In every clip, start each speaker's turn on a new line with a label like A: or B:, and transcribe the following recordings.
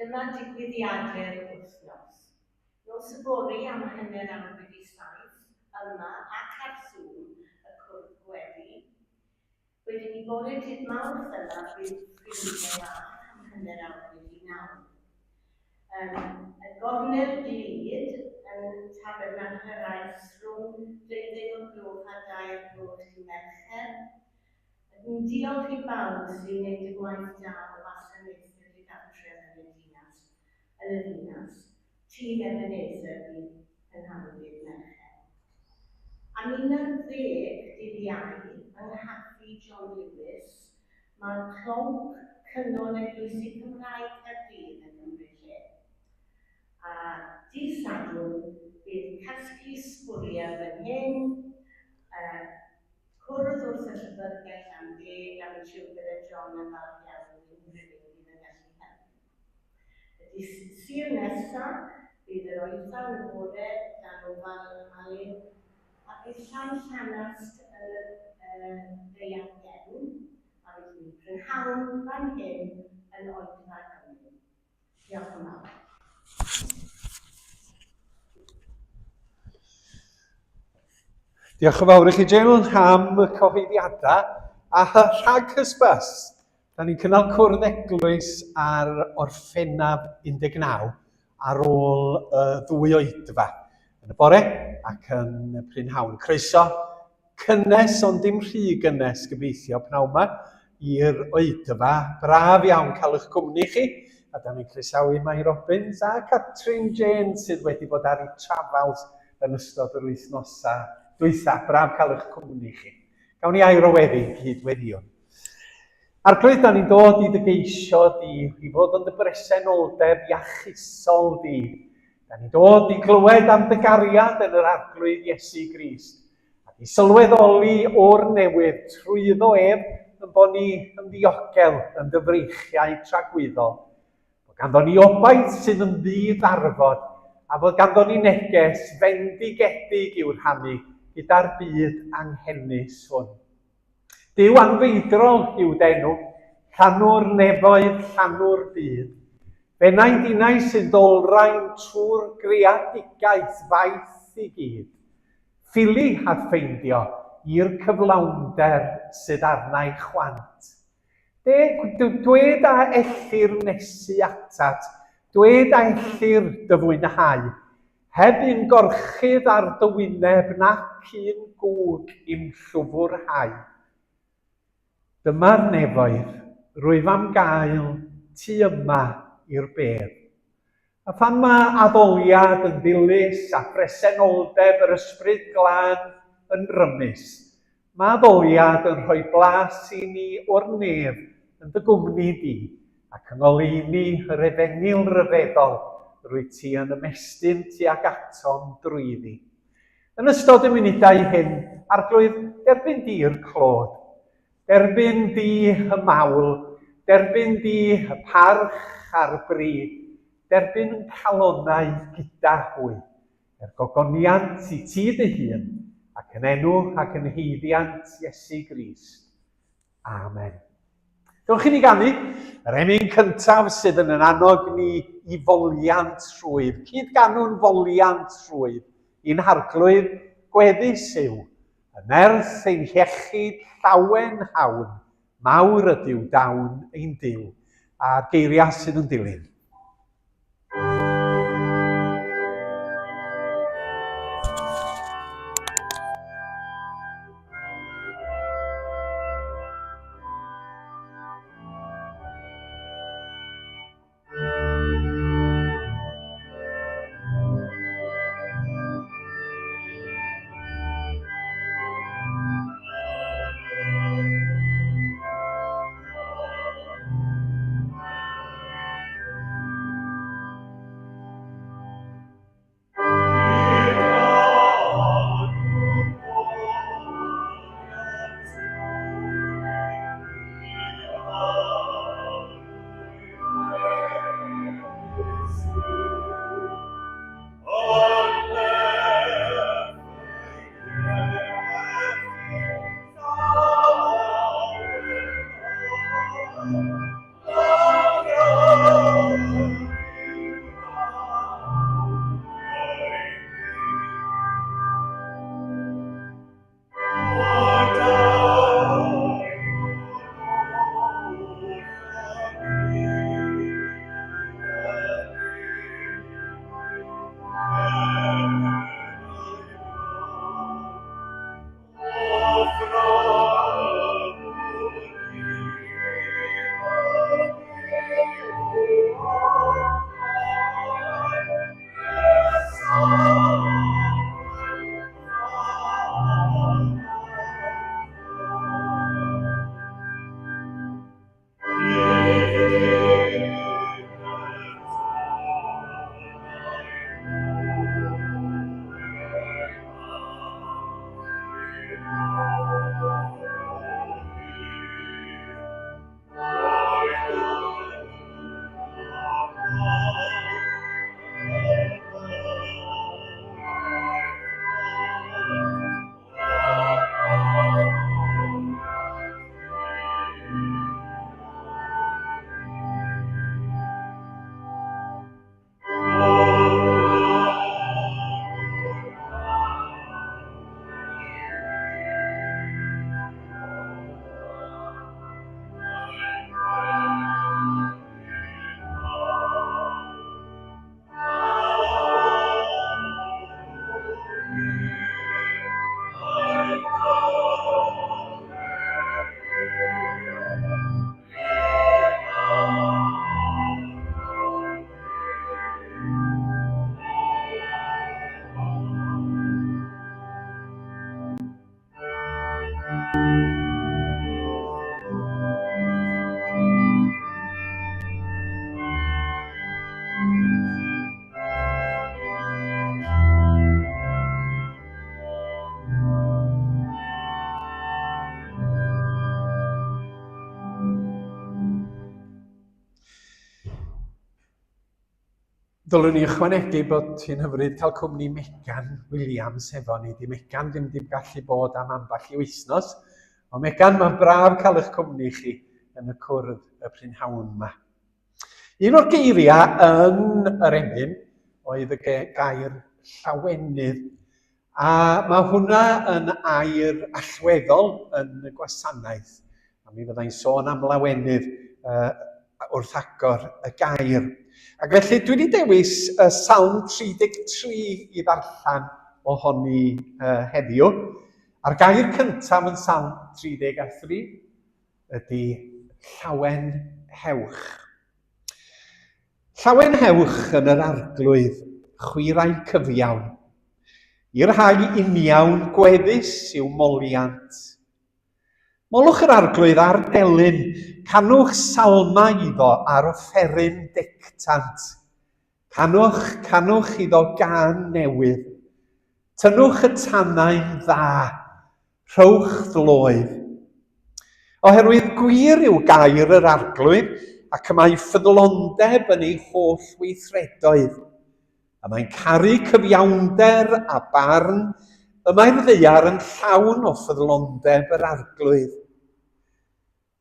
A: Dyma digwyddiadau'r wythnos. Nos yfory am hanner awr wedi 7, yma ac ar Zoom y cwrdd gweddi. Wedyn ni bore dydd Mawrth yma bydd ffrindiau bach am hanner awr wedi 9. Y gornel glid yn Tabernacl yr Aeth rhwng 12 o'r gloch a 2 o'r gloch i Mercher. Yn diolch i bawb sy'n gwneud y gwaith da o wasanaethu'r digartref yn y ddinas. Tîm Ebenezer bydd yn Hamdden Mercher. Am 11 dydd Iau, yng Nghaffi John Lewis, mae'r clonc Cyngor Eglwysi Cymraeg Caerdydd yn cymryd lle. A dydd Sadwrn bydd casglu sbwriel fan hyn, cwrdd wrth y llyfrgell am 10 am y siwgr John yn falch iawn yn rhywun bydd yn gallu helpu. Dydd Sul nesaf bydd yr oedran y bore dan ofal y Malin a bydd llanast yn ddeiagen a bydd ni'n prynhawn fan hyn yn oedra Cymru. Diolch yn fawr.
B: Diolch yn fawr i chi, Jill, am y cyhoeddiadau. A rhag hysbys, da ni'n cynnal cwrdd eglwys ar Orffennaf 19 ar ôl y 2 oedfa yn y bore ac yn y prynhawn. Croeso cynnes, ond dim rhy gynnes gobeithio pnawn yma i'r oedfa. Braf iawn cael eich cwmni chi. A da ni'n croesawu Mai Robbins a Catrin Janes sydd wedi bod ar eu trafals yn ystod yr wythnosau dwytha. Braf cael eich cwmni chi. Gawn ni air o weddi cydweddion. Arglwydd, da ni'n dod i dygeisio i fod yn dy bresenoldeb iachusol di. Da ni'n dod i glywed am dy gariad yn yr arglwydd Iesu Grist. Ac i sylweddoli o'r newydd trwyddo ef yn bod ni yn ddiogel yn dy freichiau tragwyddol. Bod ganddo ni obaith sydd yn ddiddarfod a bod ganddo ni neges fendigedig i'w rhannu gyda'r byd anghennus hwn. Duw anfeidrol yw denw, llanw'r nefoedd, llanw'r byd. Fena'i dinau sy'n dolrain trwy'r greadigaeth faith i gyd. Ffili a ffeindio i'r cyflawnder sydd arnau chwant. Dwed a ellir nesu atat, dwed a ellir dy fwynhau, heb un gorchydd ar dy wyneb nac un gwg i'm llwfwrhau. Dyma'r nefoedd, rwyf am gael ti yma i'r bedd. A phan mae addoliad yn ddilys a presenoldeb yr ysbryd glân yn rymus, mae addoliad yn rhoi blas i ni o'r nef yn dy gwmni di ac yn oleuni yr efengil ryfeddol rwy ti yn ymestyn tuag atom drwyddi. Yn ystod y munudau hyn, arglwydd, derbyn di'r clod, derbyn di y mawl, derbyn di y parch a'r bri, derbyn yn calonau gyda hwy, gogoniant i ti dy hun, ac yn enw ac yn heiddiant Iesu Grist. Amen. Dewch i ni ganu yr emyn cyntaf sydd yn annog ni i foliant rhwydd. Cydganwn foliant rhwydd. Un harglwydd gweddus yw, yn erth ein hiechyd llawen hawn, mawr ydyw dawn ein Duw, a geiriau sydd yn dilyn. Dylwn ni ychwanegu bod hi'n hyfryd cael cwmni Megan Williams efo ni. Di Megan ddim wedi gallu bod am ambell i wythnos, ond Megan, mae'n braf cael eich cwmni chi yn y cwrdd y prynhawn yma. Un o'r geiriau yn yr emyn oedd y gair llawenydd, a mae hwnna yn air allweddol yn y gwasanaeth. A mi fyddai'n sôn am lawenydd wrth agor y gair. Ac felly dwi wedi dewis Salm 33 i ddarllen ohoni heddiw. A'r gair cyntaf yn Salm 33 ydy llawen hewch. Llawen hewch yn yr arglwydd, chwirau cyfiawn. I'r rhai uniawn gweddus i'w moliant. Molwch yr arglwydd ar delyn, canwch salmau iddo ar offeryn dectant. Canwch iddo gan newydd. Tynwch y tanau'n dda, rhowch ddloedd. Oherwydd gwir yw gair yr arglwydd, ac y mae ffyddlondeb yn ei holl weithredoedd. A mae'n caru cyfiawnder a barn, y mae'r ddaear yn llawn o ffyddlondeb yr arglwydd.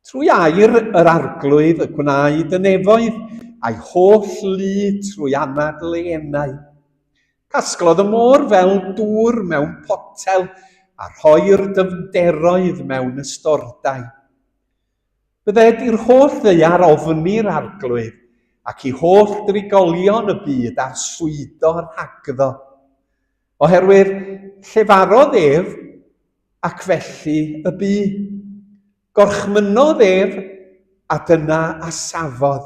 B: Trwy air yr arglwydd y gwnaed y nefoedd, a'i holl lu trwy anadl ei enau. Casglodd y môr fel dŵr mewn potel, a rhoi'r dyfnderoedd mewn ystordau. Bydded i'r holl ddaear ofni'r arglwydd, ac i holl drigolion y byd ar swydo rhagddo. Oherwydd llefarodd ef, ac felly y bu. Gorchmynodd ef, a dyna asafodd.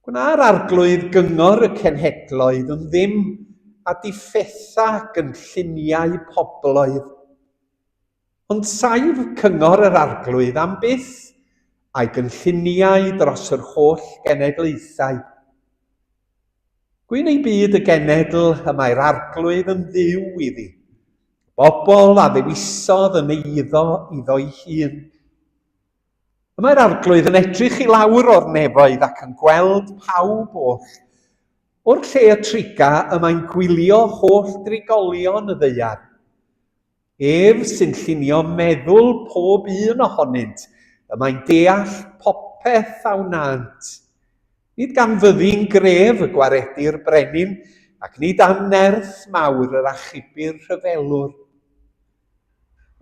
B: Gwna'r arglwydd gyngor y cenhedloedd yn ddim a diffetha gynlluniau pobloedd. Ond saif cyngor yr arglwydd am byth a'i gynlluniau dros yr holl genedlaethau. Gwyn ei byd y genedl y mae'r arglwydd yn dduw iddi. Bobl a ddewisodd yn eiddo iddo'i hun. Y mae'r arglwydd yn edrych i lawr o'r nefoedd ac yn gweld pawb oll. O'r lle y triga y mae'n gwylio holl drigolion y ddaear. Ef sy'n llunio meddwl pob un ohonynt, y mae'n deall popeth a wnant. Nid gan fyddi'n gref y gwaredu'r brenin, ac nid am nerth mawr yr achubu'r rhyfelwr.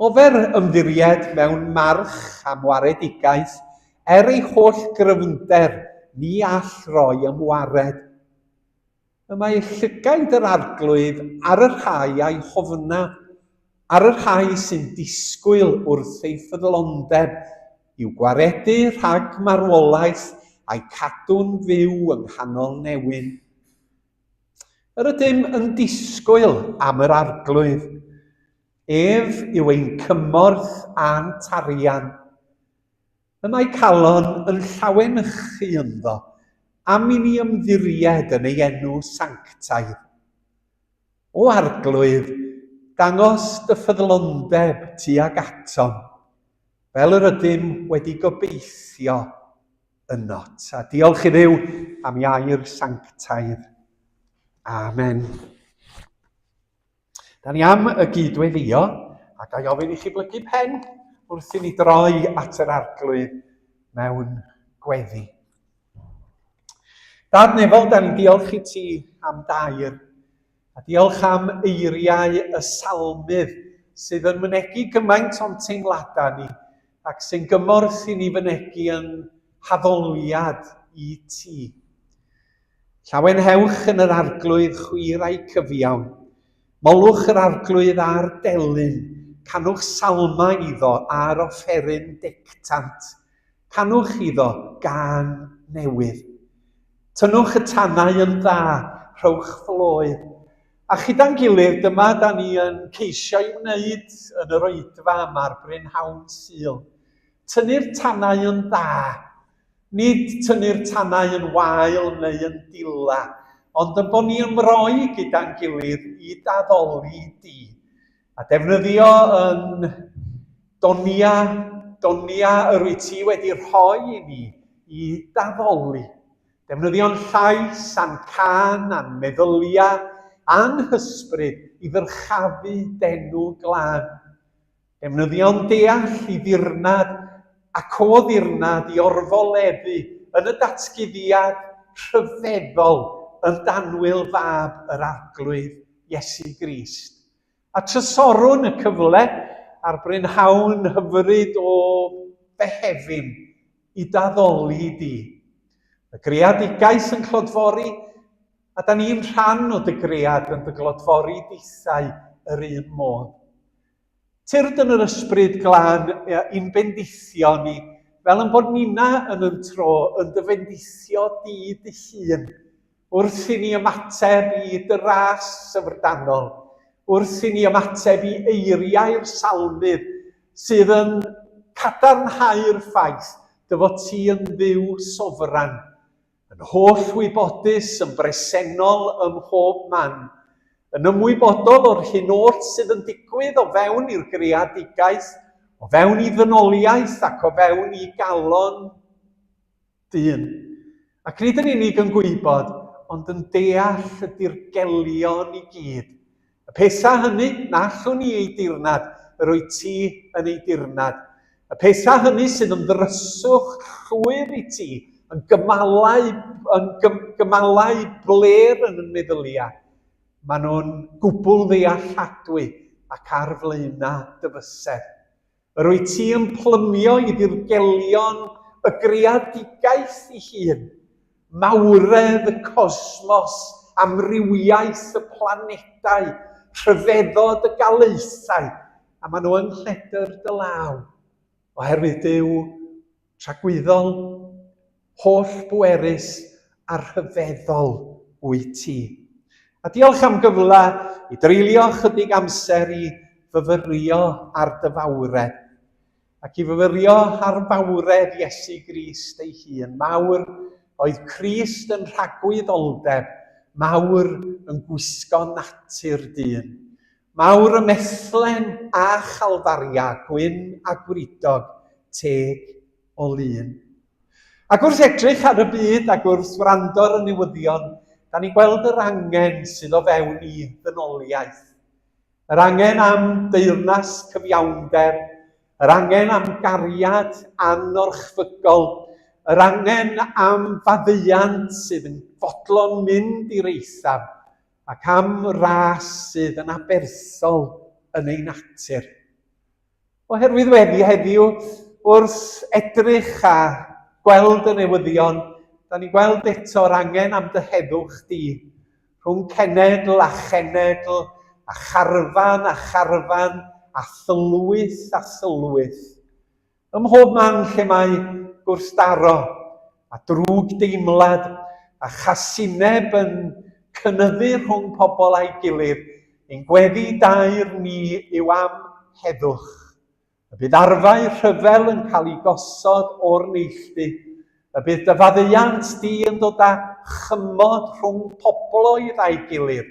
B: Ofer ymddiried mewn march am waredigaeth, ei holl gryfnder ni all roi ymwared. Y mae llygaid yr arglwydd ar y rhai a'i hofna, ar y rhai sy'n disgwyl wrth ei ffyddlondeb, i'w gwaredu rhag marwolaeth a'i cadw'n fyw yng nghanol newyn. Yr ydym yn disgwyl am yr arglwydd. Ef yw ein cymorth a'n tarian. Y mae calon yn llawanychu ynddo, am i ni ymddiried yn ei enw sanctaidd. O arglwydd, dangos dy ffyddlondeb tuag atom, fel yr ydym wedi gobeithio ynot. A diolch i Dduw am ei air sanctaidd. Amen. Da ni am y gydweddio, a ga i ofyn i chi blygu pen wrth i ni droi at yr arglwydd mewn gweddi. Dad Nefol, da ni'n diolch i ti am dair, a diolch am eiriau y salmydd sydd yn mynegu gymaint o'n teimladau ni, ac sy'n gymorth i ni fynegu yn haddoliad i ti. Llawen hewch yn yr arglwydd chwirau cyfiawn. Molwch yr arglwydd ar delyn, canwch salmau iddo ar offeryn dectant. Canwch iddo gan newydd. Tynwch y tanau yn dda, rhowch ffloedd. A chyda'n gilydd, dyma da ni yn ceisio i wneud yn yr oedfa yma'r Brynhawn Sul. Tynnu'r tanau yn dda, nid tynnu'r tanau yn wael neu yn dila, ond y bod ni ymroi gyda'n gilydd i daddoli di. A defnyddio yn donia yr wyt ti wedi rhoi i ni i daddoli. Defnyddio'n llais, a'n can, a'n meddyliau, a'n hysbryd i ddyrchafu denw glân. Defnyddio'n deall i ddirnad ac o ddirnad i orfoleddu yn y datguddiad rhyfeddol yn danwyl fab yr arglwydd Iesu Grist. A trysorwn y cyfle a'r brynhawn hyfryd o Fehefin i daddoli di. Y greadigaeth yn clodfori, a da ni'n rhan o dy gread yn dy glodfori disau yr un modd. Tyrd yn yr ysbryd glân i'n bendithio ni, fel yn bod nina yn y tro yn dy bendithio di dy hun, wrth i ni ymateb i dy ras syfrdanol, wrth i ni ymateb i eiriau'r salmydd sydd yn cadarnhau'r ffaith dy fod ti yn dduw sofran, yn holl wybodus, yn bresennol ym mhob man, yn ymwybodol o'r hyn oll sydd yn digwydd o fewn i'r greadigaeth, o fewn i ddynoliaeth ac o fewn i galon dyn. Ac nid yn unig yn gwybod, ond yn deall y dirgelion i gyd. Y pethau hynny na allwn ni ei dirnad, yr wyt ti yn ei dirnad. Y pethau hynny sydd yn ddryswch llwyr i ti, yn gymalau bler yn y meddyliau. Maen nhw'n gwbl ddealladwy ac ar flaena dy fysedd. Yr wyt ti yn plymio i ddirgelion y greadigaeth i hun, mawredd y cosmos, amrywiaeth y planedau, rhyfeddod y galeithau, a maen nhw yn lledr dy law, oherwydd Duw tragwyddol, holl bwerus a rhyfeddol wyt ti. A diolch am gyfle i dreulio chydig amser i fyfyrio ar dy fawred, ac i fyfyrio ar fawred Iesu Grist ei hun. Mawr oedd Crist yn rhagwyddoldeb, mawr yn gwisgo natur dyn. Mawr y methlen a chalfaria, gwyn a gwridog, teg o lun. Ac wrth edrych ar y byd ac wrth wrando ar y newyddion, da ni'n gweld yr angen sydd o fewn i ddynoliaeth. Yr angen am deyrnas cyfiawnder, yr angen am gariad anorchfygol, yr angen am faddeuant sydd yn fodlon mynd i'r eithaf, ac am ras sydd yn aberthol yn ei natur. Oherwydd wedi heddiw, wrth edrych a gweld y newyddion, da ni'n gweld eto'r angen am dy heddwch di, rhwng cenedl a chenedl, a charfan, a thylwyth a thylwyth. Ym mhob man lle mae gwrthdaro, a drwg deimlad, a chasineb yn cynyddu rhwng pobl a'i gilydd, ein gweddi dair ni yw am heddwch. Y bydd arfau rhyfel yn cael ei gosod o'r neilltu. Y bydd dy faddeuant di yn dod â chymod rhwng pobloedd a'i gilydd,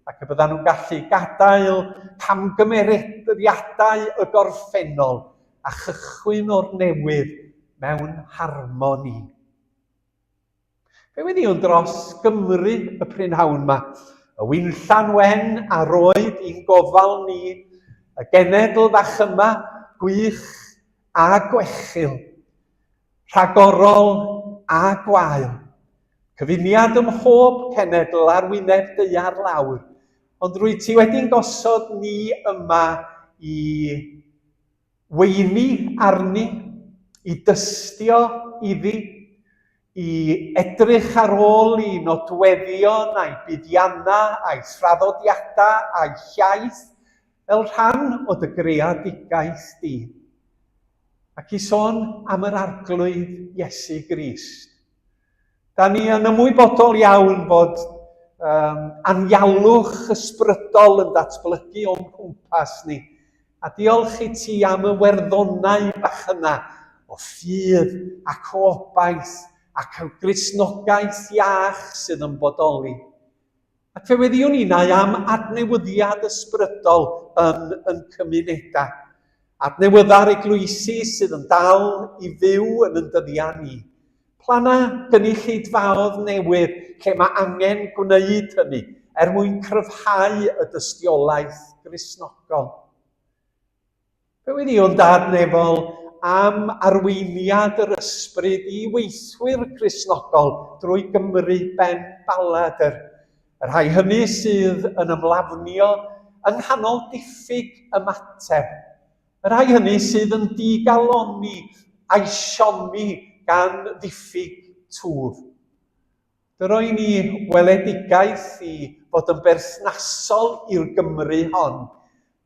B: ac y byddan nhw'n gallu gadael camgymeriadau y gorffennol a chychwyn o'r newydd mewn harmoni. Fe wedi yn dros Gymru y prynhawn yma, y wynllan wen a roed i'n gofal ni, y genedl fach yma, gwych a gwechil, rhagorol a gwael. Cyfuniad ym mhob cenedl ar wyneb deuar lawr, ond rwy ti wedi'n gosod ni yma i weini arni, i dystio iddi, i edrych ar ôl i nodweddion a'i buddiannau, a'i thraddodiadau, a'i llaeth, fel rhan o dy greadigaeth di. Ac i sôn am yr arglwydd Iesu Grist. Da ni yn ymwybodol iawn bod anialwch ysbrydol yn datblygu o'n cwmpas ni. A diolch i ti am y werddonau bach yna o ffydd ac o obaith ac o Gristnogaeth iach sydd yn bodoli. Ac fe weddiwn ni'n am adnewyddiad ysbrydol yn cymunedau. Adnewyddau'r eglwysi sydd yn dal i fyw yn dyddiau ni. Plana gynulleidfaodd newydd lle mae angen gwneud hynny mwyn cryfhau y dystiolaeth Gristnogol. Fe wedi o'n dadnefol am arweiniad yr ysbryd i weithwyr Gristnogol drwy Gymru ben Balader. Yr rhai hynny sydd yn ymlafnio yng nghanol diffyg ymateb. Yr rhai hynny sydd yn digaloni a'i sioni gan ddiffyg twf. Dyro ni weledigaeth i fod yn berthnasol i'r Gymru hon.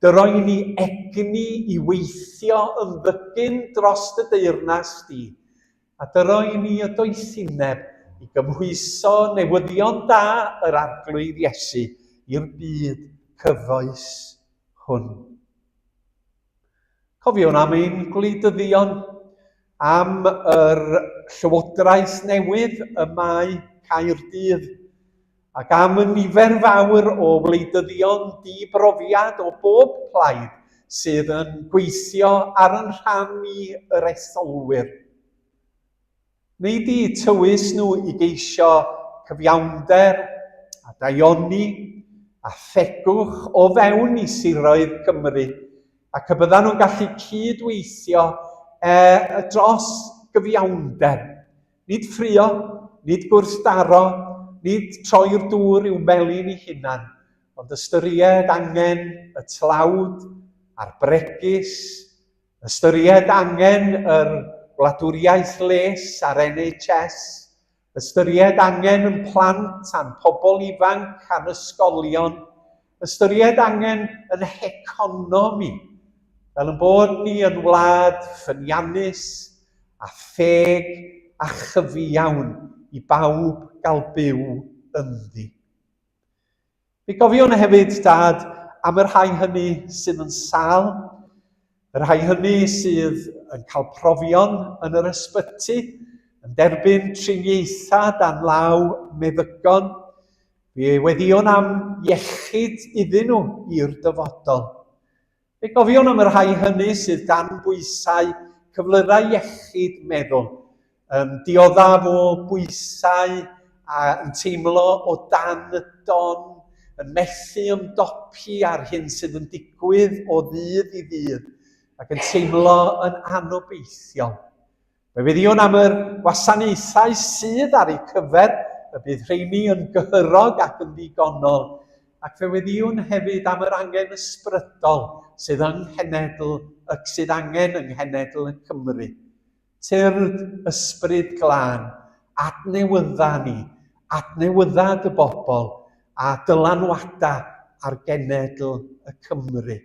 B: Dyro ni egni i weithio yn ddygyn dros y deyrnas di. A dyro ni y doethineb i gymhwyso newyddion da yr arglwydd Iesu i'r byd cyfoes hwn. Cofiwn am ein gwleidyddion am yr llywodraeth newydd y mae Caerdydd, ac am y nifer fawr o wleidyddion dibrofiad o bob plaid sydd yn gweithio ar yn rhan i yr etholwyr. Nid i tywys nhw i geisio cyfiawnder a daioni a thegwch o fewn i siroedd Cymru, ac y byddan nhw'n gallu cydweithio dros gyfiawnder. Nid ffrio, nid gwrthdaro, nid troi'r dŵr i'w melyn ei hunan, ond ystyried angen y tlawd a'r bregus, ystyried angen yr wladwriaeth les a'r NHS, ystyried angen yn plant a'n pobl ifanc a'n ysgolion, ystyried angen yn heconomi, fel yn bod ni yn wlad ffyniannus a theg a chyfiawn i bawb gael byw ynddi. Fe gofiwn hefyd, Dad, am yr rhai hynny sydd yn sâl, yr rhai hynny sydd yn cael profion yn yr ysbyty, yn derbyn triniaetha dan law meddygon. Fe weddion am iechyd iddyn nhw i'r dyfodol. Fe gofiwn am yr rhai hynny sydd dan bwysau cyflyrau iechyd meddwl, yn dioddaf o bwysau a yn teimlo o dan y don, yn methu ymdopi ar hyn sydd yn digwydd o ddydd i ddydd, ac yn teimlo yn anobeithiol. Fe fyddiwn am yr wasanaethau sydd ar eu cyfer, y bydd rheini yn gyhyrog ac yn ddigonol, ac fe fyddiwn hefyd am yr angen ysbrydol sydd angen yng nghenedl y Cymru. Tyrd ysbryd glân, adnewydda ni, adnewydda dy bobl a dylanwada ar genedl y Cymru.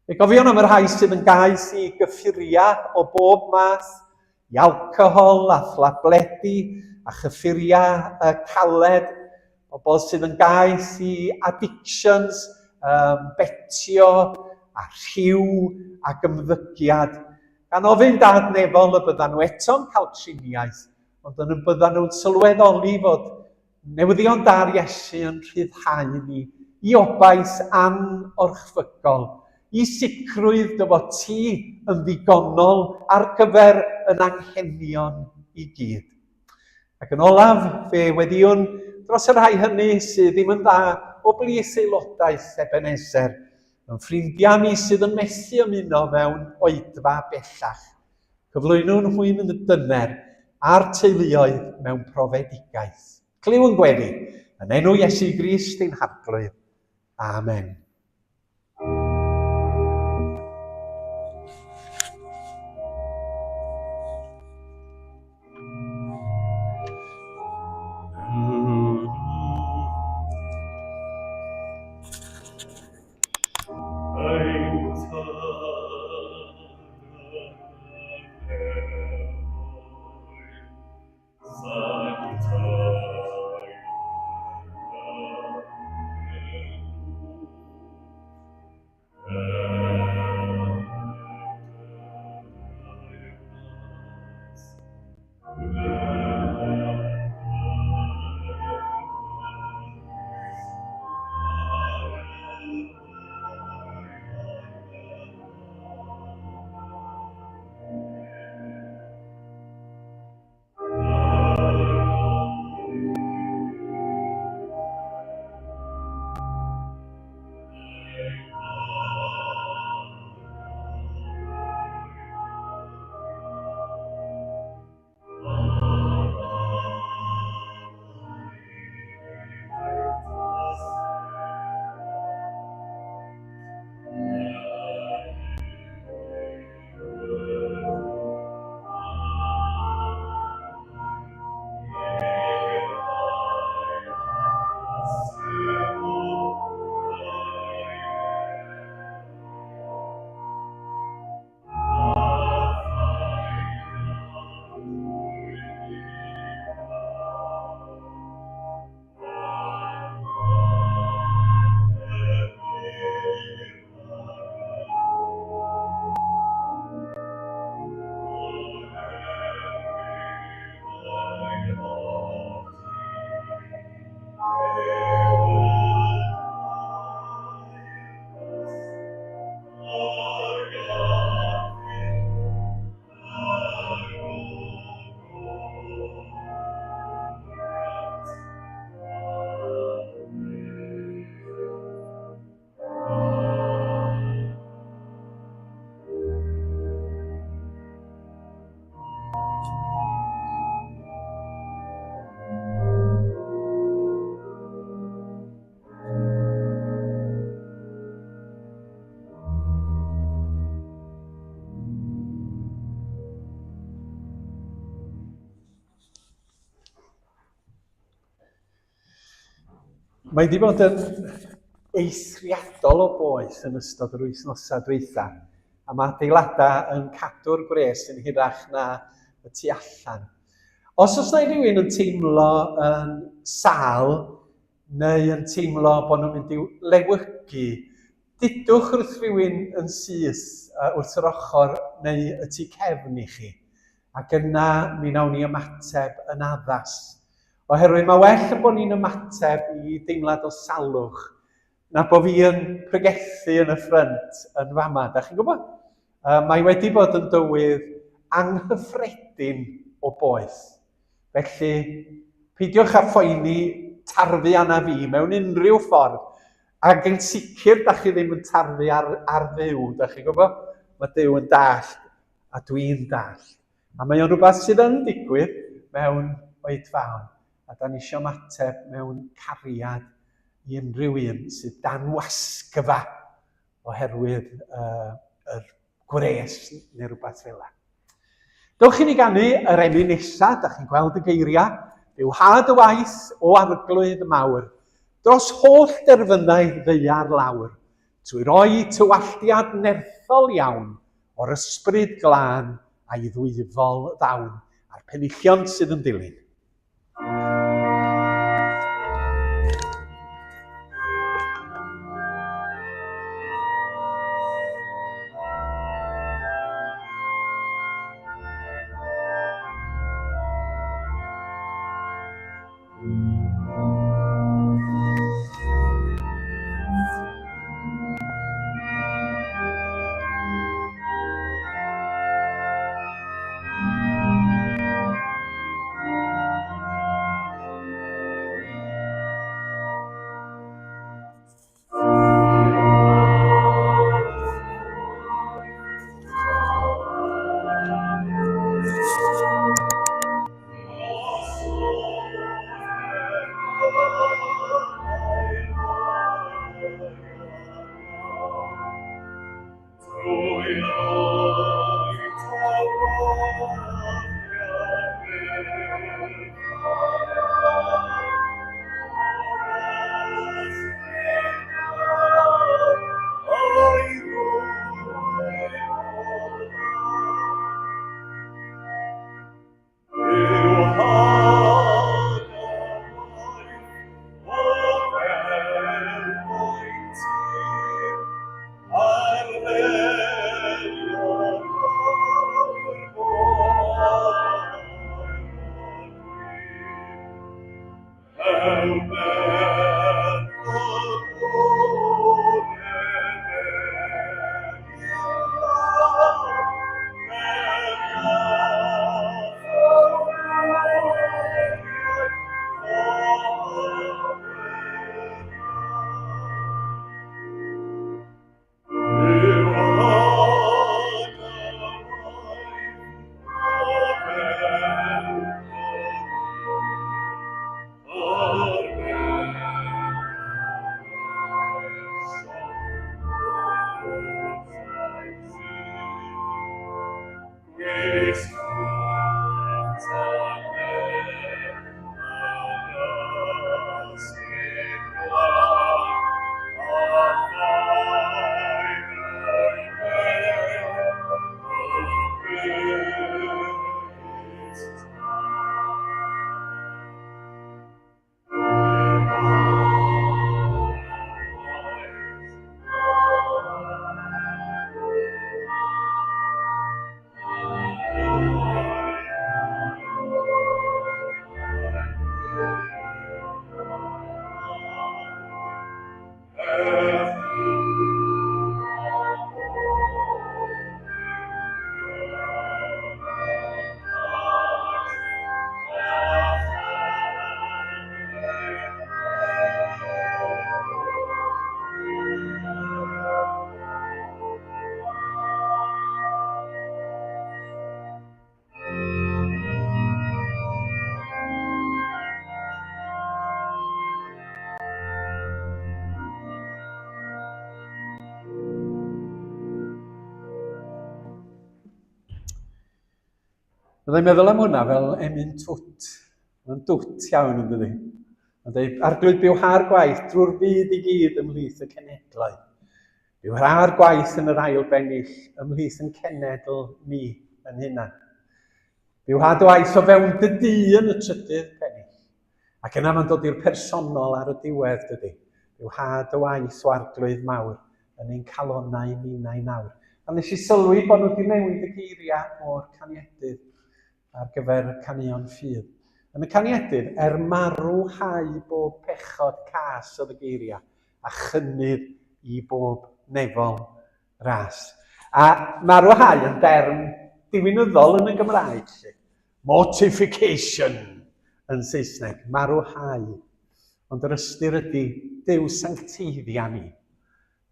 B: Fe gofion am yr rhai sydd yn gaeth i gyffuriau o bob math, i alcohol a thlabledu a chyffuriau caled, bobl sydd yn gaeth i addictions, betio a rhyw a gymddygiad. Gan ofyn dadnefol y byddan nhw eto'n cael triniaeth, ond yn y byddan nhw'n sylweddoli fod newyddion da'r Iesu yn rhyddhau ni i obaith anorchfygol, i sicrwydd dy fod ti yn ddigonol ar gyfer yn anghenion i gyd. Ac yn olaf, fe weddiwn dros yr rhai hynny sydd ddim yn dda o blith aelodaeth Ebenezer, yn ffrindiau ni sydd yn methu ymuno mewn oedfa bellach. Cyflwynwn hwyn yn y dyner a'r teuluoedd mewn profedigaeth. Cliw yn gweddi, yn enw Iesu Grist ein Harglwydd. Amen. Mae wedi bod yn eithriadol o boeth yn ystod yr wythnosau dwytha, a mae adeiladau yn cadw'r gwres yn hirach na y tu allan. Os oes na rhywun yn teimlo yn sal, neu yn teimlo bod nhw'n mynd i'w lewygu, dudwch wrth rhywun yn syth wrth yr ochr neu y tu cefn i chi. Ac yna mi wnawn ni ymateb yn addas. Oherwydd mae well yn bod ni'n ymateb i deimlad o salwch na bod fi yn pregethu yn y ffrynt yn fama. Da chi'n gwybod? Mae wedi bod yn dywydd anghyffredin o boeth. Felly, peidiwch â phoeni tarfu anna fi mewn unrhyw ffordd. Ac yn sicr, da chi ddim yn tarfu ar Dduw, da chi'n gwybod? Mae Duw yn dallt, a dwi'n dallt. A mae o'n rhywbeth sydd yn digwydd mewn oedfaon. A da ni eisiau ymateb mewn cariad i unrhyw un sydd dan wasgyfa oherwydd yr gwres neu rhywbeth fel yna. Dewch i ni ganu yr enw nesaf, da chi'n gweld y geiriau, yw had y waith o arglwydd mawr, dros holl derfynau ddeiar lawr, trwy roi tywalliad nerthol iawn o'r ysbryd glân a'i ddwyfol ddawn a'r penillion sydd yn dilyn. Byddai'n meddwl am hwnna fel emyn twt. Mae'n dwt iawn yn dydi. Mae'n dweud, arglwydd bywha'r gwaith drwy'r byd i gyd ymhlith y cenedlau. Bywha'r gwaith yn yr ail bennill ymhlith yn cenedl ni yn hynna. Bywha dy waith o fewn dy dyn y trydydd bennill. Ac yna mae'n dod i'r personol ar y diwedd dydi. Bywha dy waith o arglwydd mawr yn ein calonnau ninnau nawr. A nes i sylwi bod nhw wedi newid y geiriau o'r caniadydd ar gyfer y canion ffydd. Yn y caniadydd, marwhau bob pechod cas oedd y geiriau a chynnydd i bob nefol ras. A marwhau yn derm diwinyddol yn y Gymraeg. Mortification yn Saesneg, marwhau. Ond yr ystyr ydy Duw sancteiddia ni.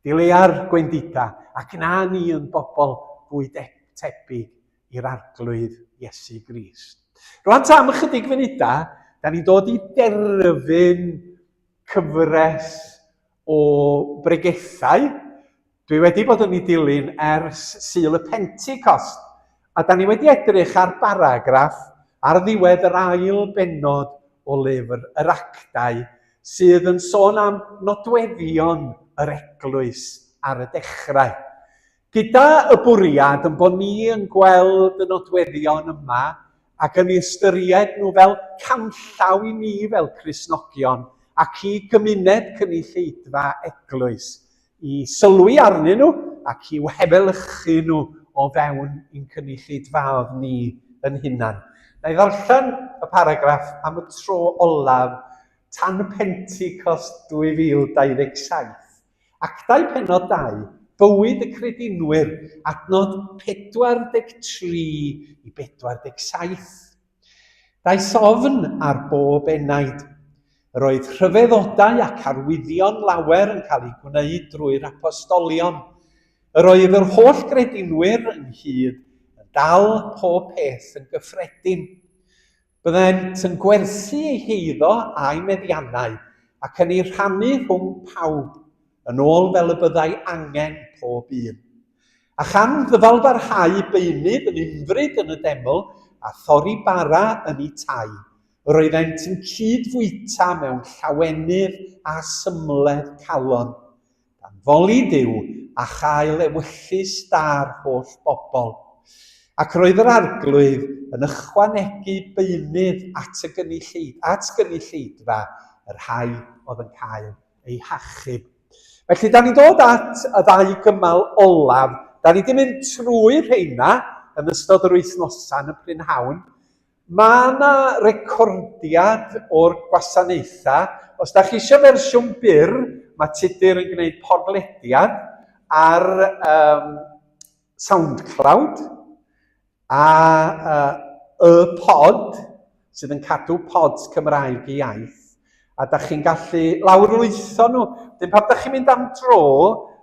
B: Dileua'r gwendida ac na ni yn bobl fwy tebyg i'r arglwydd Iesu Grist. Rwan tam ychydig funudau, da ni'n dod i derfyn cyfres o bregethau. Dwi wedi bod yn ei dilyn ers Sul y Pentecost. A da ni wedi edrych ar baragraff ar ddiwedd yr ail bennod o lyfr yr Actau sydd yn sôn am nodweddion yr eglwys ar y dechrau. Gyda y bwriad yn bod ni yn gweld y nodweddion yma ac yn ystyried nhw fel canllaw i ni fel Cristnogion ac i gymuned cynulleidfa eglwys i sylwi arnyn nhw ac i wehefelychu nhw o fewn i'n cynulleidfaodd ni yn hunan. Na i ddarllen y paragraff am y tro olaf tan Pentecost 2027. Actau pennod 2, bywyd y credinwyr, adnod 43 i 47. Daeth ofn ar bob enaid. Yr oedd rhyfeddodau ac arwyddion lawer yn cael eu gwneud drwy'r apostolion. Yr oedd yr holl gredinwyr yn hyd yn dal pob peth yn gyffredin. Byddent yn gwerthu eu heiddo a'i meddiannau ac yn ei rhannu rhwng pawb, yn ôl fel y byddai angen pob un. A chan ddyfalbarhau beunydd yn ymfryd yn y deml a thorri bara yn ei tai, roeddent yn cydfwyta mewn llawenydd a symledd calon, gan foli Duw a chael ewyllus da'r holl bobl. Ac roedd yr arglwydd yn ychwanegu beunydd at gynulleidfa yr rhai oedd yn cael eu hachub. Felly, da ni'n dod at y ddau gymal olaf. Da ni wedi mynd trwy'r rheina yn ystod yr wythnosau yn y prynhawn. Mae yna recordiad o'r gwasanaethau. Os da chi eisiau fersiwn byr, mae Tudur yn gwneud podlediad ar SoundCloud a y pod, sydd yn cadw pods Cymraeg i iaith. A da chi'n gallu lawrlwytho nhw. Dyn pan da chi'n mynd am dro,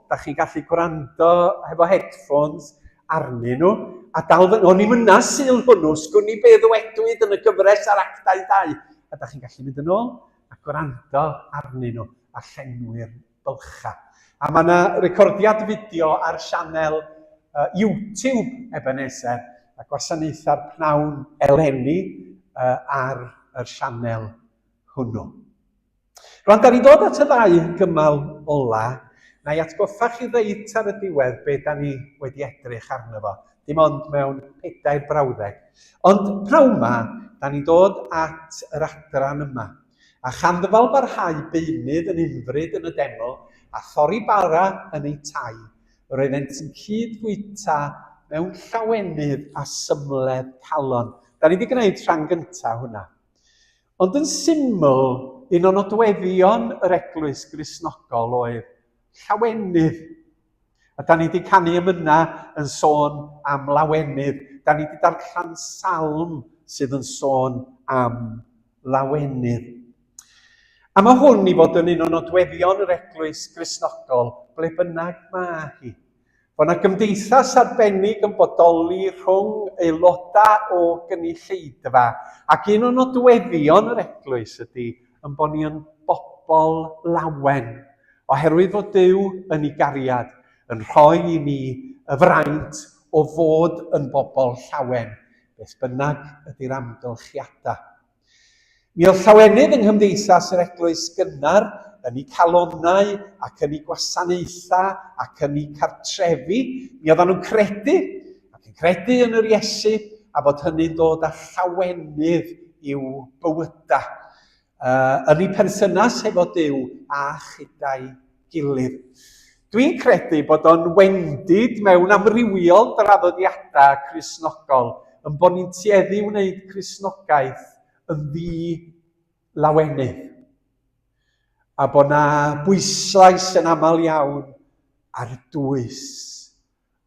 B: da chi'n gallu gwrando hefo headphones arnyn nhw. A dal fy... O'n i'n mynna syl hwnnw, sgwni be ddwedwyd yn y gyfres ar Actau 2. A da chi'n gallu mynd yn ôl a gwrando arnyn nhw a llenwi'r bylcha. A mae yna recordiad fideo ar sianel YouTube Ebenezer a gwasanaetha'r pnawn eleni ar y sianel hwnnw. Rwan, da ni'n dod at y ddau gymal ola, na i atgoffa chi ddeud ar y diwedd be da ni wedi edrych arno fo. Dim ond mewn 4 brawddeg. Ond pnawn yma, da ni'n dod at yr adran yma. A chan ddyfalbarhau beunydd yn ymfryd yn y deml a thorri bara yn ei tai, roeddent yn cydfwyta mewn llawenydd a symledd calon. Da ni wedi gwneud rhan gyntaf hwnna. Ond yn syml, un o nodweddion yr eglwys Gristnogol oedd llawenydd. A da ni wedi canu am yna yn sôn am lawenydd. Da ni wedi darllen salm sydd yn sôn am lawenydd. A mae hwn i fod yn un o nodweddion yr eglwys Gristnogol ble bynnag mae hi. Bod yna gymdeithas arbennig yn bodoli rhwng aelodau o gynulleidfa ac un o nodweddion yr eglwys ydy yn bod ni yn bobl lawen oherwydd fod Duw yn ei gariad yn rhoi i ni y fraint o fod yn bobl llawen. beth bynnag ydy'r amgylchiadau. Mi oedd llawenydd yng nghymdeithas yr eglwys gynnar yn eu calonnau ac yn eu gwasanaethau ac yn eu cartrefi. Mi oedden nhw'n credu ac yn credu yn yr Iesu a bod hynny'n dod â llawenydd i'w bywydau yn eu perthynas efo Duw a chydau gilydd. Dwi'n credu bod o'n wendid mewn amrywiol draddodiadau Cristnogol yn bod ni'n tueddu wneud Cristnogaeth yn ddi-lawenydd. A bod na bwyslais yn aml iawn ar dwys,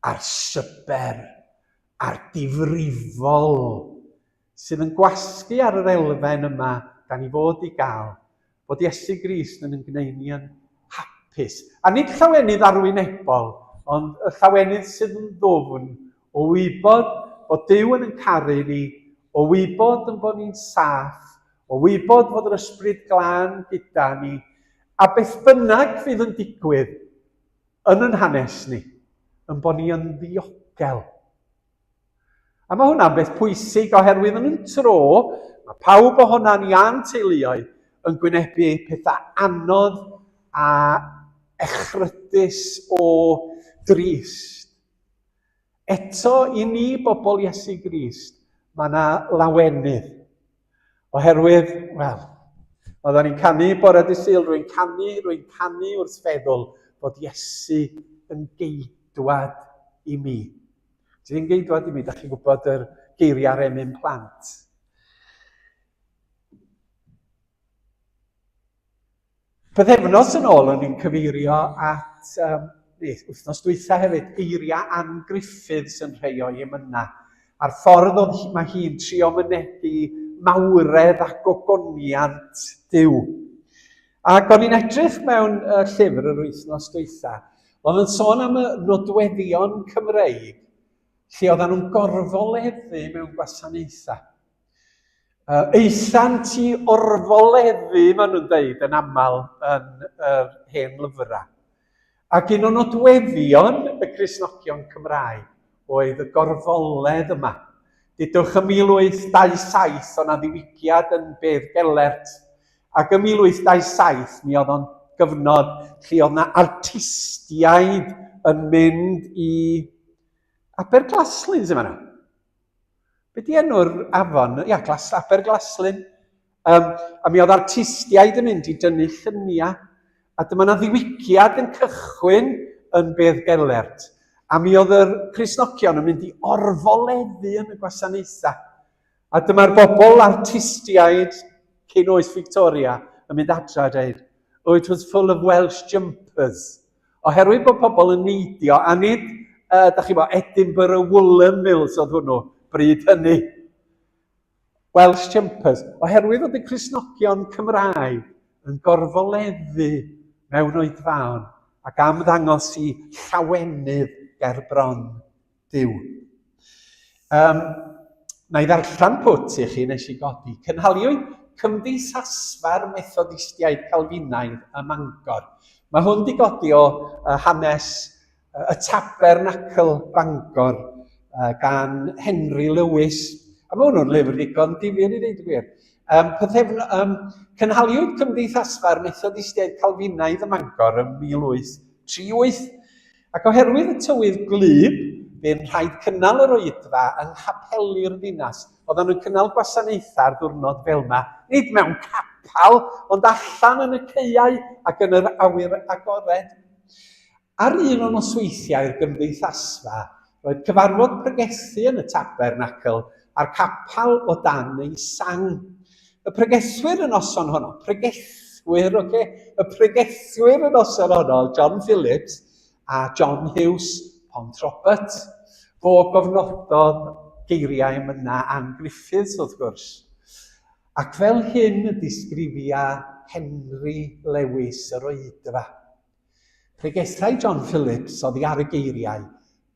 B: ar syber, ar difrifol, sydd yn gwasgu ar yr elfen yma da ni fod i gael, bod Iesu Grist yn gwneud ni yn hapus. A nid llawenydd arwynebol, ond y llawenydd sydd yn ddwfn o wybod bod Duw yn caru ni, o wybod yn bod ni'n saff, o wybod fod yr ysbryd glân gyda ni, a beth bynnag fydd yn digwydd yn yn hanes ni, yn bod ni yn ddiogel. A mae hwnna'n beth pwysig oherwydd yn tro, mae pawb ohona ni a'n teuluoedd yn gwynebu pethau anodd a echrydus o drist. Eto, i ni bobl Iesu Grist, mae yna lawenydd. Oherwydd, wel, oedden ni'n canu bore dydd Sul, rwy'n canu wrth feddwl bod Iesu yn geidwad i mi. Ti'n geidwad i mi, da chi'n gwybod yr geiriau'r emyn plant. Byddefnos yn ôl yn ni'n cyfeirio at, wythnos dwytha hefyd, geiriau Ann Griffiths yn rhai o'i emyna. A'r ffordd mae hi'n trio mynegu mawredd ac ogoniant Duw. Ac o'n i'n edrych mewn llyfr yr wythnos dwytha, oedd yn sôn am y nodweddion Cymreig, lle oedden nhw'n gorfoleddu mewn gwasanaethau. Eithant i orfoleddu, maen nhw'n dweud yn aml yn yr hen lyfrau. Ac un o nodweddion y Cristnogion Cymraeg oedd y gorfoledd yma. Dydwch yn 1827, o'na ddiwygiad yn Bedd Gelert, ac yn 1827 mi oedd o'n gyfnod lle oedd na artistiaid yn mynd i Aberglaslyn, sy'n fan'na. Be di enw'r afon? Ia, Aberglaslyn. A mi oedd artistiaid yn mynd i dynnu lluniau, a dyma na ddiwygiad yn cychwyn yn Bedd Gelert. A mi oedd yr Cristnogion yn mynd i orfoleddu yn y gwasanaethau. A dyma'r bobl artistiaid cyn oes Victoria yn mynd adra a dweud, oh, it was full of Welsh jumpers. Oherwydd bod pobl yn neidio, a nid, da chi bo, Edinburgh Woolen Mills oedd hwnnw, bryd hynny. Welsh jumpers. Oherwydd oedd y Cristnogion Cymraeg yn gorfoleddu mewn oedfaon ac am ddangos i llawenydd ger bron Duw. Na i ddarllen pwt i chi nes i godi. Cynhaliwyd Cymdeithasfa'r Methodistiaid Calfinaidd ym Mangor. Mae hwn di godi o hanes y Tabernacl Bangor gan Henry Lewis. A mae hwnnw'n lyfr ddigon difyr i ddeud y gwir. Cynhaliwyd Cymdeithasfa'r Methodistiaid Calfinaidd ym Mangor ym 1838. Ac oherwydd y tywydd glub, bu'n rhaid cynnal yr oedfa yng nghapelu'r ddinas. Oedden nhw'n cynnal gwasanaethau'r diwrnod fel yma, nid mewn capal, ond allan yn y caeau ac yn yr awyr agored. Ar un o'n nosweithiau'r gymdeithasfa, roedd cyfarfod pregethu yn y Tabernacl a'r capal o dan ei sang. Y pregethwyr yn noson honno, y pregethwyr yn noson honno, John Phillips a John Hughes Pont Robert, fo gofnododd geiriau yna Ann Griffiths wrth gwrs. Ac fel hyn y disgrifia Henry Lewis yr oedfa. Pregethau John Phillips oddi ar y geiriau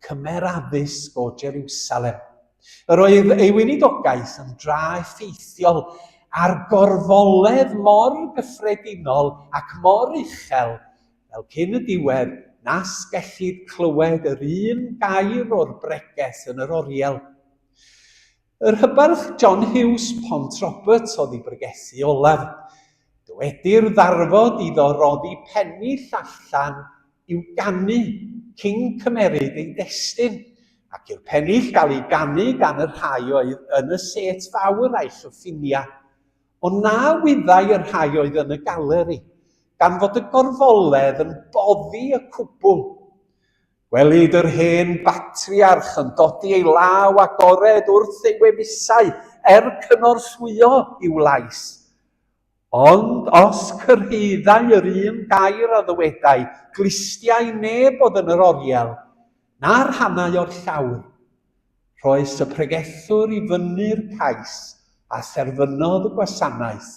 B: Cymer addysg o Jerusalem. Yr oedd ei weinidogaeth yn dra effeithiol ar gorfoledd mor gyffredinol ac mor uchel fel cyn y diwedd nas gellid clywed yr un gair o'r bregeth yn yr oriel. Yr hybarth John Hughes Pont Roberts oedd ei bregethu olaf. Dywedir ddarfod iddo roddi pennill allan i'w ganu cyn cymeryd ei destun, ac i'r pennill gael ei ganu gan y rhai oedd yn y set fawr a'i llyffinia. Ond na wyddai y rhai oedd yn y galeri, gan fod y gorfoledd yn boddi y cwbl. Gwelid yr hen batriarch yn dodi ei law agored wrth ei wefusau cynorswyo i'w lais. Ond os cyrhaeddai yr un gair a ddywedai, glistiau neb oedd yn yr oriel, na'r hannau o'r llawr, roes y pregethwr i fyny'r cais a therfynodd y gwasanaeth,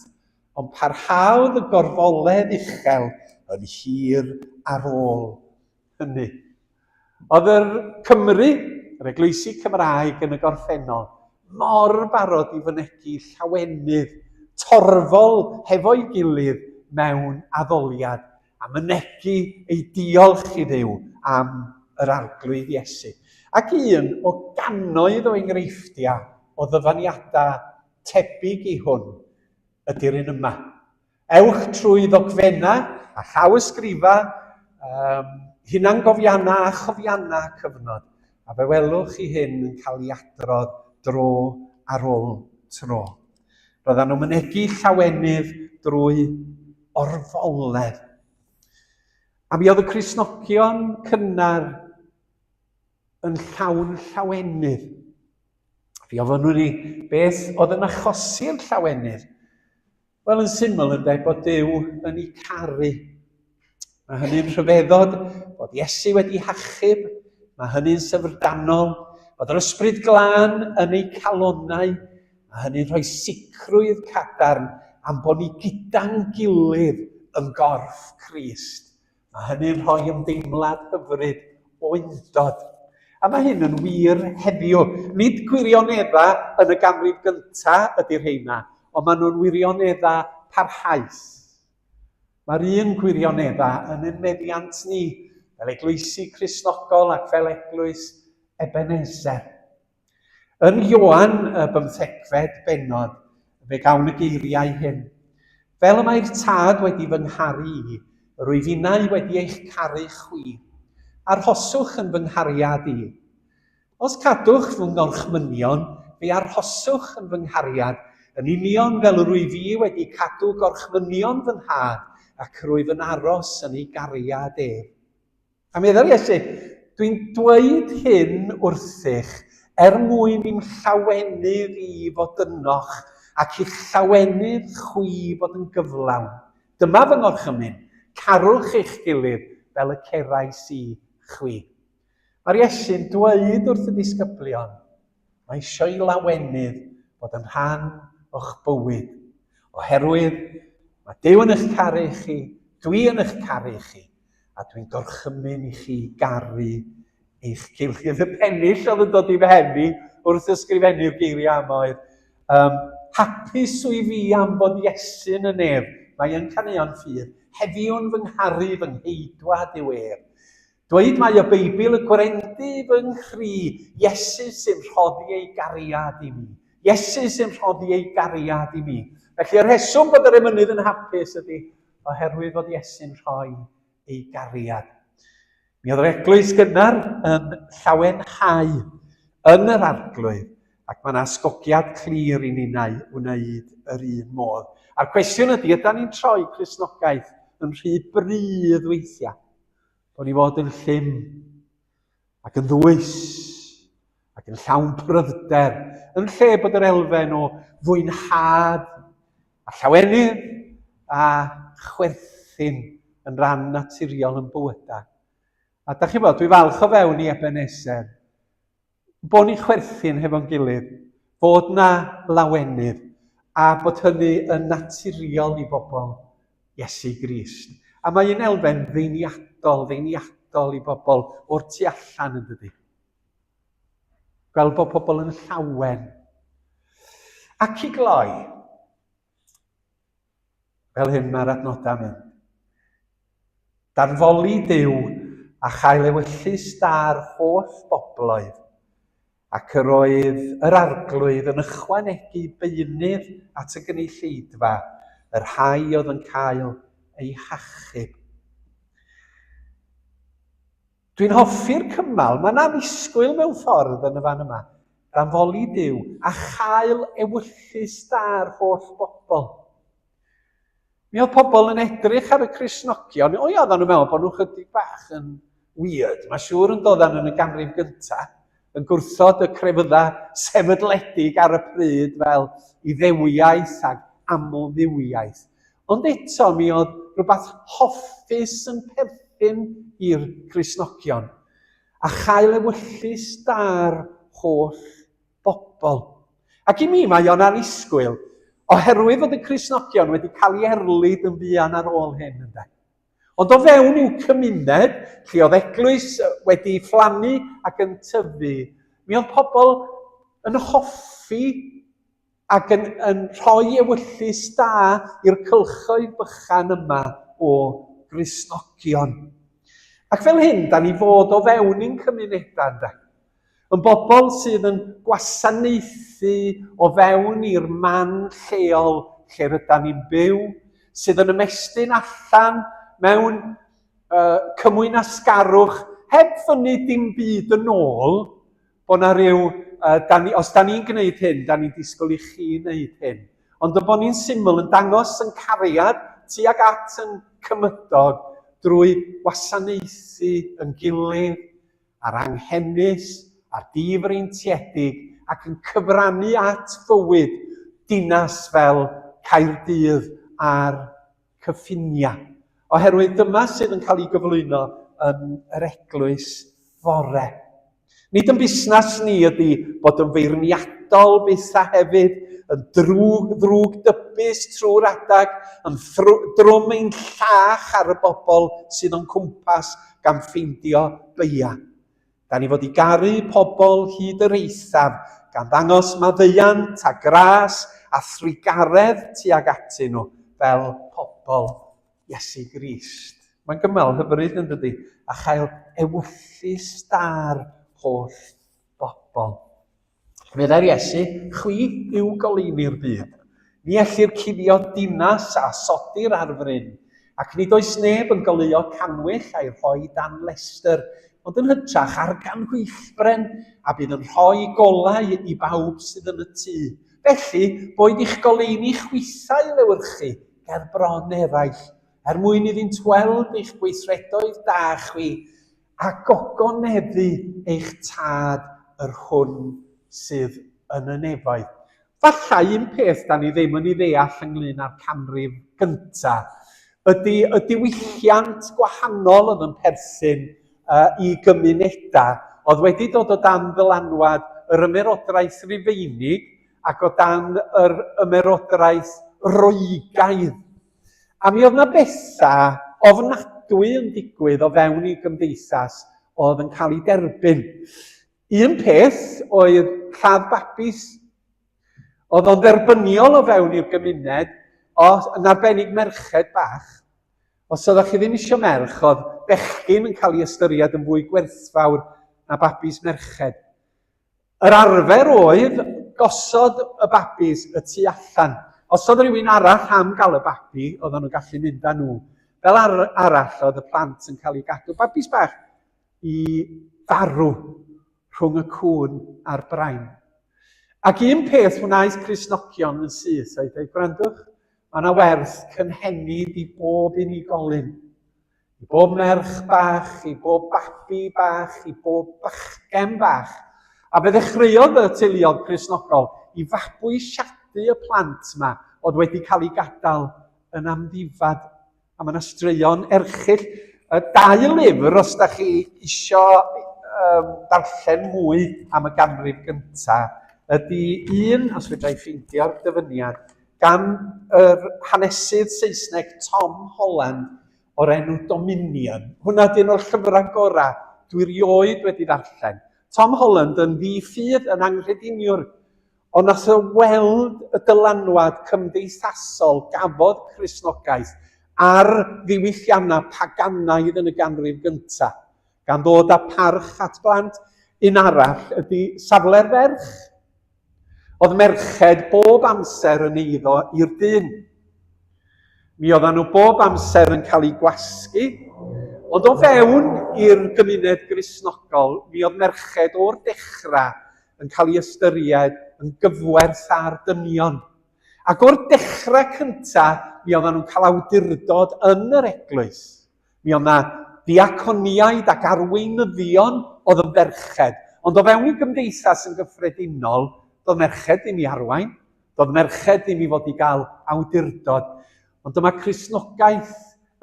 B: ond parhaodd y gorfoledd uchel yn hir ar ôl hynny. Oedd yr Cymru, yr Eglwysi Cymraeg yn y gorffennol, mor barod i fynegu llawenydd torfol hefo'i gilydd mewn addoliad a mynegu ei diolch i Dduw am yr arglwydd Iesu. Ac un o gannoedd o enghreifftiau o ddyfaniadau tebyg i hwn ydy'r un yma. Ewch trwy ddogfennau a llawysgrifau, hunangofiannau a chofiannau cyfnod, a fe welwch chi hyn yn cael ei adrodd dro ar ôl tro. Roedden nhw'n mynegu llawenydd drwy orfoledd. A mi oedd y Cristnogion cynnar yn llawn llawenydd. Fi ofyn nhw ni beth oedd yn achosi'r llawenydd. Wel, yn syml yn dweud bod Duw yn ei caru. Mae hynny'n rhyfeddod bod Iesu wedi hachub, mae hynny'n syfrdanol, bod yr ysbryd glân yn ei calonnau, mae hynny'n rhoi sicrwydd cadarn am bod ni gyda'n gilydd yn gorff Crist. Mae hynny'n rhoi ymdeimlad hyfryd o undod. A mae hyn yn wir heddiw. Nid gwirioneddau yn y ganrif gyntaf ydy'r rheina, ond maen nhw'n wirioneddau parhaus. Mae'r un gwirioneddau yn ein meddiant ni, fel Eglwysi Cristnogol ac fel Eglwys Ebenezer. Yn Ioan y 15fed bennod, fe gawn y geiriau hyn. Fel y mae'r tad wedi fy ngharu i, rwy finnau wedi eich caru chwi. Arhoswch yn fy nghariad i. Os cadwch fy ngorchmynion, fe arhoswch yn fy nghariad, yn union fel rwy fi wedi cadw gorchmynion fy nhad, ac rwyf yn aros yn ei gariad ef. A meddwl Iesu, dwi'n dweud hyn wrthych mwyn i'n llawenydd i fod ynoch ac i'ch llawenydd chwi fod yn gyflawn. Dyma fy ngorchymyn, carwch eich gilydd fel y cerais i chwi. Mae'r Iesu'n dweud wrth y disgyblion, mae eisiau lawenydd fod yn rhan o'ch bywyd, oherwydd mae Duw yn eich caru chi, dwi yn eich caru chi, a dwi'n gorchymyn i chi garu eich gilydd. Y pennill oedd yn dod i fy wrth ysgrifennu'r geiriau yma oedd, hapus wy fi am bod Iesu'n yn ef, mae yn caneuon ffydd, heddiw'n fy ngharu fy ngheidwad yw ef. Dweud mae y Beibl y gwarendi fy nghri, Iesu sy'n rhoddi ei gariad i mi. Iesu sy'n rhoddi ei gariad i mi. Felly, yr rheswm bod yr emynydd yn hapus ydy oherwydd bod Iesu'n rhoi ei gariad. Mi oedd yr eglwys gynnar yn llawenhau yn yr arglwydd, ac mae yna asgogiad clir i ninnau wneud yr un modd. A'r cwestiwn ydy, ydyn ni'n troi Cristnogaeth yn rhy brydd weithiau, bod ni fod yn llym, ac yn ddwys, ac yn llawn pryfder, yn lle bod yr elfen o fwynhad, a llawenydd a chwerthin yn ran naturiol yn bywydau. A da chi bod, dwi falch o fewn i Ebenezer, bod ni chwerthin hefo'n gilydd, bod na lawenydd, a bod hynny yn naturiol i bobl Iesu Grist. A mae'n elfen ddeiniadol i bobl o'r tu allan yn dydy. Gweld bod pobl yn llawen. Ac i gloi, fel hyn mae'r adnodau mynd. Darfoli Duw a chael ewyllus da'r holl bobloedd ac yr oedd yr arglwydd yn ychwanegu beunydd at y gynulleidfa, yr rhai oedd yn cael eu hachub. Dwi'n hoffi'r cymal, mae'n annisgwyl mewn ffordd yn y fan yma, gan foli Duw a chael ewyllus da'r holl bobl. Mi oedd pobl yn edrych ar y Cristnogion, oedden nhw'n meddwl bod nhw'n chydig bach yn weird. Mae siŵr yn dod yn y ganrif gyntaf, yn gwrthod y crefydda sefydledig ar y pryd fel Iddewiaeth ac amldduwiaeth. Ond eto mi oedd rhywbeth hoffus yn perthyn i'r Cristnogion a chael ewyllus da'r holl bobl. Ac i mi mae o'n annisgwyl oherwydd fod y Cristnogion wedi cael ei erlyd yn fuan ar ôl hyn ynde. Ond o fewn i'w cymuned, lle oedd eglwys wedi fflannu ac yn tyfu, mi oedd pobl yn hoffi ac yn rhoi ewyllus da i'r cylchoedd bychan yma o Gristnogion. Ac fel hyn, da ni fod o fewn i'n cymunedau ynde. Yn bobl sydd yn gwasanaethu o fewn i'r man lleol lle rydyn ni'n byw, sydd yn ymestyn allan mewn cymwyn asgarwch, heb fyny dim byd yn ôl, bod na ryw, os da ni'n gwneud hyn, da ni'n disgwyl i chi wneud hyn. Ond y bod ni'n syml yn dangos yn cariad tuag at yn cymydog drwy wasanaethu yn gilydd, ar anghennus, a'r difreintiedig ac yn cyfrannu at fywyd dinas fel Caerdydd a'r cyffinia. Oherwydd dyma sydd yn cael ei gyflwyno yn yr eglwys fore. Nid yn busnes ni ydy bod yn feirniadol byth a hefyd, yn ddrwg dybus trwy'r adag, yn drwm ein llach ar y bobl sydd o'n cwmpas gan ffeindio beia. Da ni fod i garu pobl hyd yr eithaf gan ddangos maddeuant a gras a thrigaredd tuag atyn nhw fel pobl Iesu Grist. Mae'n gymal hyfryd yn dydy, a chael ewyllus da'r holl bobl. Meddai'r Iesu, chwi yw goleini'r byd. Ni ellir cuddio dinas a sodi'r arfryn, ac nid oes neb yn goleuo canwyll a'i rhoi dan lester, ond yn hytrach ar gan gweithbren a bydd yn rhoi golau i bawb sydd yn y tŷ. Felly, boed i'ch goleini chwithau lewyrchu ger bron eraill, mwyn iddynt weld eich gweithredoedd da chwi a gogoneddu eich tad yr hwn sydd yn y nefoedd. Fallai un peth da ni ddim yn ei ddeall ynglyn â'r canrif gyntaf ydy y diwylliant gwahanol oedd yn perthyn i gymunedau oedd wedi dod o dan ddylanwad yr ymerodraeth Rufeinig ac o dan yr ymerodraeth Roegaidd. A mi oedd yna bethau ofnadwy yn digwydd o fewn i gymdeithas oedd yn cael ei derbyn. Un peth oedd lladd babis. Oedd o'n dderbyniol o fewn i'r gymuned, yn arbennig merched bach. Os oeddech chi ddim eisiau merch, oedd bechgyn yn cael ei ystyried yn fwy gwerthfawr na babis merched. Yr arfer oedd gosod y babis y tu allan. Os oedd rhywun arall am gael y babi, oedden nhw'n gallu mynd â nhw. Fel arall oedd y plant yn cael ei gadw babis bach i farw rhwng y cwn a'r brain. Ac un peth wnaeth Cristnogion yn syth oedd dweud, gwrandwch, mae yna werth cynhenid i bob unigolyn. I bob merch bach, i bob babi bach, i bob bachgen bach. A fe ddechreuodd y teuluodd Cristnogol i fabwysiadu y plant yma oedd wedi cael ei gadael yn amddifad. A mae yna straeon erchyll. 2 lyfr os da chi eisiau darllen mwy am y ganrif gyntaf. Ydy un, os fedra i ffeindio'r dyfyniad, gan yr hanesydd Saesneg Tom Holland o'r enw Dominion. Hwna dyn o'r llyfrau gorau dwi rioed wedi darllen. Tom Holland yn ddi-ffydd yn anghrediniwr, ond nath o weld y dylanwad cymdeithasol gafodd Cristnogaeth ar ddiwylliannau paganaidd yn y ganrif gyntaf. Gan ddod â parch at blant, Un arall ydy safle'r ferch. Oedd merched bob amser yn eiddo i'r dyn. Mi oedden nhw bob amser yn cael eu gwasgu, ond o fewn i'r gymuned Gristnogol, mi oedd merched o'r dechrau yn cael eu ystyried yn gyfwerth ar dynion. Ac o'r dechrau cyntaf, mi oedden nhw'n cael awdurdod yn yr eglwys. Mi oedd yna diaconiaid ac arweinyddion oedd yn ferched. Ond o fewn i gymdeithas yn gyffredinol, doedd merched ddim i arwain, doedd merched ddim i fod i gael awdurdod. Ond dyma Cristnogaeth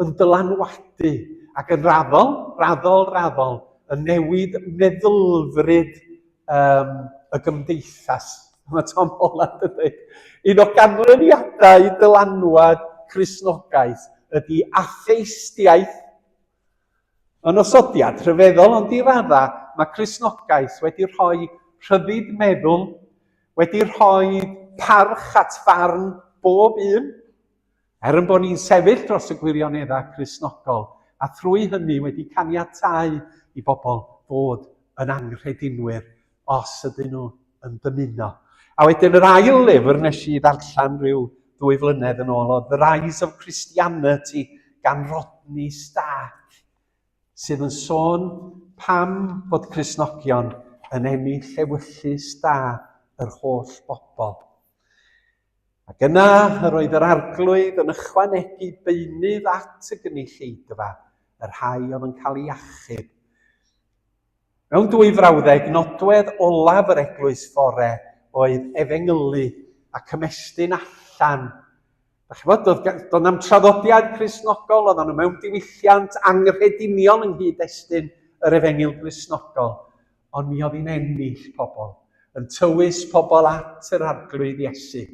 B: yn dylanwadu ac yn raddol, yn newid meddylfryd y gymdeithas. Mae Tom Holland yn dweud, un o ganlyniadau dylanwad Cristnogaeth ydy atheistiaeth. Yn osodiad rhyfeddol, ond i raddau, mae Cristnogaeth wedi rhoi rhyddid meddwl, wedi rhoi parch at farn bob un, yn bod ni'n sefyll dros y gwirioneddau Cristnogol, a thrwy hynny wedi caniatáu i bobl fod yn anghredinwyr os ydyn nhw yn dymuno. A wedyn yr ail lyfr nes i ddarllen rhyw 2 flynedd yn ôl, oedd The Rise of Christianity gan Rodney Stark, sydd yn sôn pam bod Cristnogion yn ennill ewyllys da yr holl bobl. Ac yna yr oedd yr arglwydd yn ychwanegu beunydd at y gynulleidfa, yr rhai oedd yn cael ei achub. Mewn 2 frawddeg, nodwedd olaf yr eglwys fore oedd efengylu a cymestyn allan. Doedd na'm traddodiad Cristnogol, oedden nhw mewn diwylliant anghrediniol yng nghyd-destun yr efengyl Cristnogol, ond mi oedd hi'n ennill pobl, yn tywys pobl at yr arglwydd Iesu.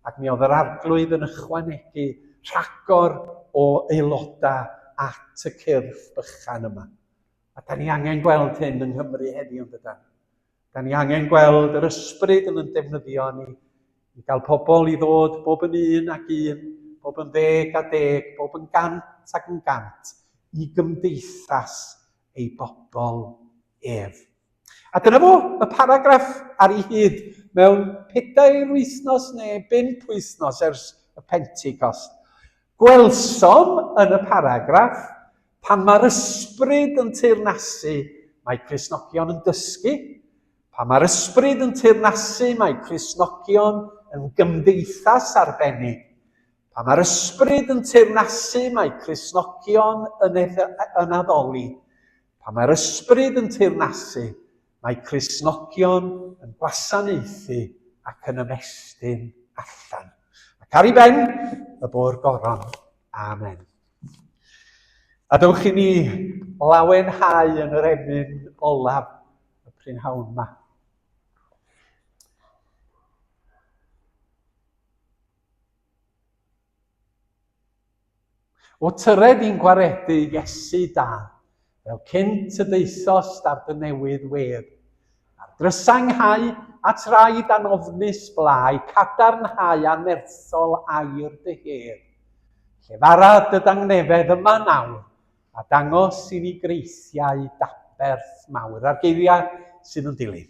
B: Ac mi oedd yr arglwydd yn ychwanegu rhagor o aelodau at y cyrff bychan yma. A da ni angen gweld hyn yng Nghymru heddiw, dydan. Da ni angen gweld yr ysbryd yn defnyddio ni i gael pobl i ddod bob yn un ac un, bob yn 10 a 10, bob yn 100 ac yn 100, i gymdeithas ei bobl ef. A dyna fo, y paragraff ar ei hyd mewn 4 wythnos neu 5 wythnos ers y Pentecost. Gwelsom yn y paragraff pan mae'r ysbryd yn teyrnasu mae Cristnogion yn dysgu, pan mae'r ysbryd yn teyrnasu mae Cristnogion yn gymdeithas arbennig, pan mae'r ysbryd yn teyrnasu mae Cristnogion yn addoli, pan mae'r ysbryd yn teyrnasu mae Cristnogion yn gwasanaethu ac yn ymestyn allan. Ac ar ei ben, y bôr goron. Amen. A dewch i ni lawenhau yn yr emyn olaf y prynhawn yma. O tyred i'n gwaredu Iesu da, fel cynt y deithos ar dy newydd wedd, a'r drysanghau at rai dan ofnus blai, cadarnhau anerthol air dy her. Llefarad y dangnefedd yma nawr, a dangos i ni greithiau daberth mawr. A'r geiriau sydd yn dilyn.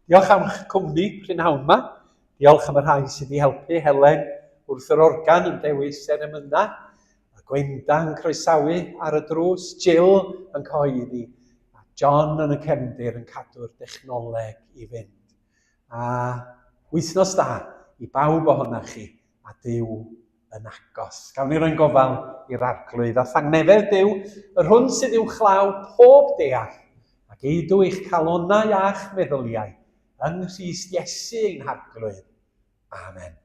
B: Diolch am eich cwmni prynhawn yma. Diolch am y rhai sydd wedi helpu Helen wrth yr organ yn dewis seremyna. A Gwenda yn croesawu ar y drws, Jill yn cyhoeddi, a John yn y cefndir yn cadw'r dechnoleg i fynd. A wythnos da i bawb ohonoch chi, a Duw yn agos. Gawn ni roi'n gofal i'r arglwydd, a thangnefedd Duw, yr hwn sydd i'w chlaw pob deall, ac eidw i'ch calonnau a'ch meddyliau, yng Nghrist Iesu ein harglwydd. Amen.